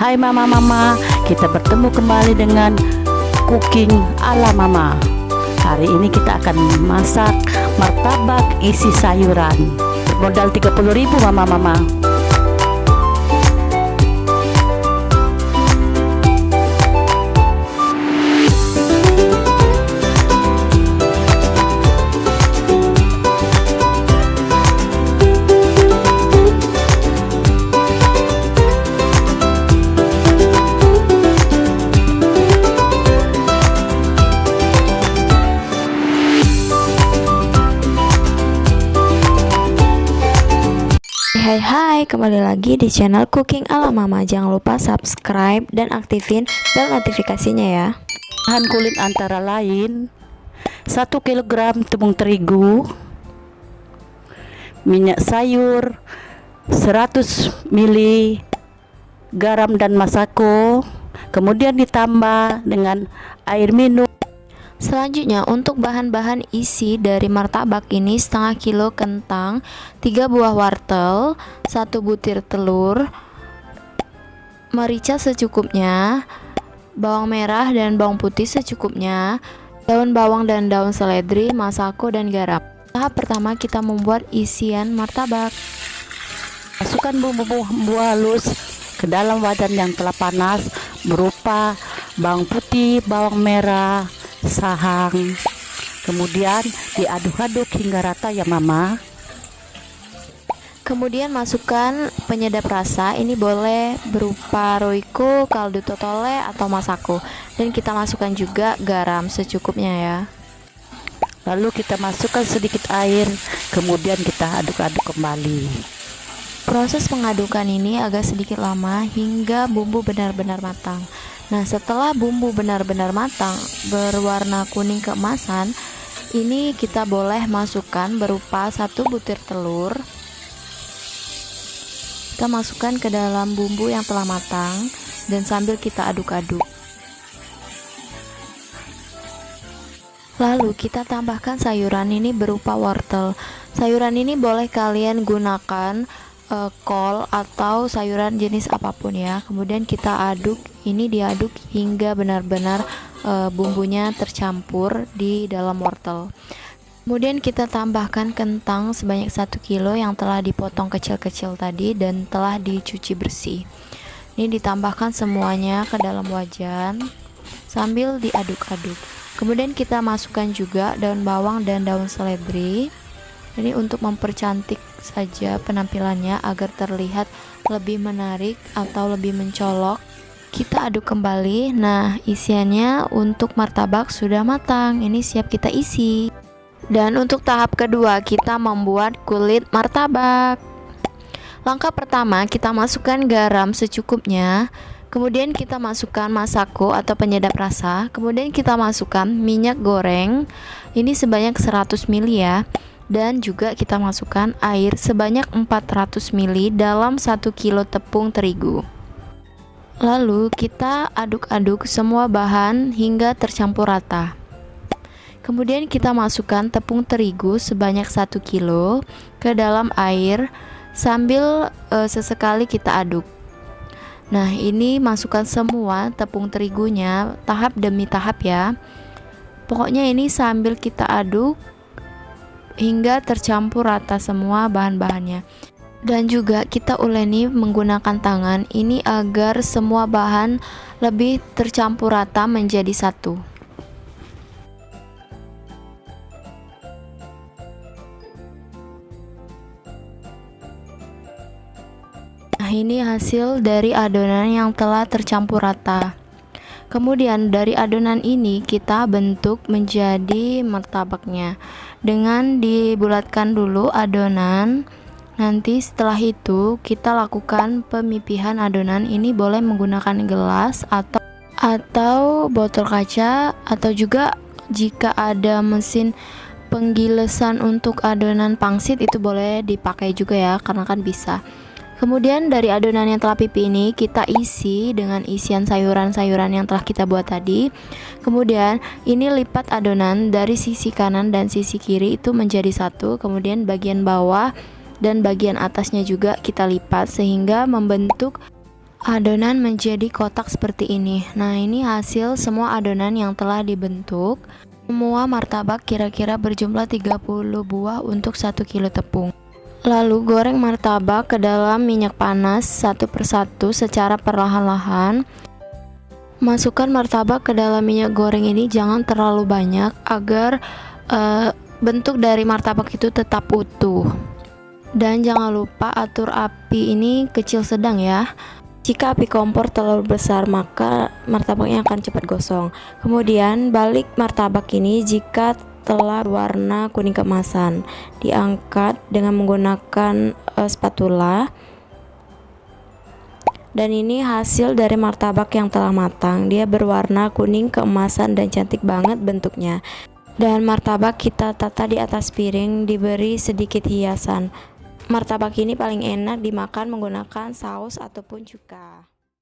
Hai mama-mama, kita bertemu kembali dengan cooking ala mama. Hari ini kita akan masak martabak isi sayuran. Modal 30.000 mama-mama. Hai, kembali lagi di channel Cooking ala Mama. Jangan lupa subscribe dan aktifin bel notifikasinya ya. Bahan kulit antara lain 1 kg tepung terigu, minyak sayur 100 ml, garam dan masako, kemudian ditambah dengan air minum. Selanjutnya untuk bahan-bahan isi dari martabak ini: setengah kilo kentang, 3 buah wortel, 1 butir telur, merica secukupnya, bawang merah dan bawang putih secukupnya, daun bawang dan daun seledri, masako dan garam. Tahap pertama kita membuat isian martabak. Masukkan bumbu-bumbu halus ke dalam wajan yang telah panas berupa bawang putih, bawang merah, sahang. Kemudian diaduk-aduk hingga rata ya mama. Kemudian masukkan penyedap rasa, ini boleh berupa roiko, kaldu totole atau masako. Dan kita masukkan juga garam secukupnya ya. Lalu kita masukkan sedikit air, kemudian kita aduk-aduk kembali. Proses pengadukan ini agak sedikit lama hingga bumbu benar-benar matang. Nah, setelah bumbu benar-benar matang berwarna kuning keemasan, ini kita boleh masukkan berupa 1 butir telur. Kita masukkan ke dalam bumbu yang telah matang dan sambil kita aduk-aduk. Lalu kita tambahkan sayuran ini berupa wortel. Sayuran ini boleh kalian gunakan kol atau sayuran jenis apapun ya. Kemudian kita aduk, ini diaduk hingga benar-benar bumbunya tercampur di dalam wortel. Kemudian kita tambahkan kentang sebanyak 1 kilo yang telah dipotong kecil-kecil tadi dan telah dicuci bersih. Ini ditambahkan semuanya ke dalam wajan sambil diaduk-aduk. Kemudian kita masukkan juga daun bawang dan daun seledri. Ini untuk mempercantik saja penampilannya agar terlihat lebih menarik atau lebih mencolok. Kita aduk kembali. Nah, isiannya untuk martabak sudah matang. Ini siap kita isi. Dan untuk tahap kedua kita membuat kulit martabak. Langkah pertama kita masukkan garam secukupnya. Kemudian kita masukkan masako atau penyedap rasa. Kemudian kita masukkan minyak goreng. Ini sebanyak 100 ml ya. Dan juga kita masukkan air sebanyak 400 ml dalam 1 kilo tepung terigu. Lalu kita aduk-aduk semua bahan hingga tercampur rata. Kemudian kita masukkan tepung terigu sebanyak 1 kilo ke dalam air sambil sesekali kita aduk. Nah, ini masukkan semua tepung terigunya tahap demi tahap ya. Pokoknya ini sambil kita aduk hingga tercampur rata semua bahan-bahannya. Dan juga kita uleni menggunakan tangan ini agar semua bahan lebih tercampur rata menjadi satu. Nah, ini hasil dari adonan yang telah tercampur rata. Kemudian dari adonan ini kita bentuk menjadi martabaknya dengan dibulatkan dulu adonan. Nanti setelah itu kita lakukan pemipihan adonan. Ini boleh menggunakan gelas atau botol kaca, atau juga jika ada mesin penggilesan untuk adonan pangsit itu boleh dipakai juga ya, karena kan bisa. Kemudian dari adonan yang telah pipi ini kita isi dengan isian sayuran-sayuran yang telah kita buat tadi. Kemudian ini lipat adonan dari sisi kanan dan sisi kiri itu menjadi satu. Kemudian bagian bawah dan bagian atasnya juga kita lipat sehingga membentuk adonan menjadi kotak seperti ini. Nah, ini hasil semua adonan yang telah dibentuk. Semua martabak kira-kira berjumlah 30 buah untuk 1 kilo tepung. Lalu goreng martabak ke dalam minyak panas satu persatu secara perlahan-lahan. Masukkan martabak ke dalam minyak goreng ini jangan terlalu banyak agar bentuk dari martabak itu tetap utuh. Dan jangan lupa atur api ini kecil sedang ya. Jika api kompor terlalu besar maka martabaknya akan cepat gosong. Kemudian balik martabak ini jika telah warna kuning keemasan, diangkat dengan menggunakan spatula. Dan ini hasil dari martabak yang telah matang. Dia berwarna kuning keemasan dan cantik banget bentuknya. Dan martabak kita tata di atas piring, diberi sedikit hiasan. Martabak ini paling enak dimakan menggunakan saus ataupun cuka.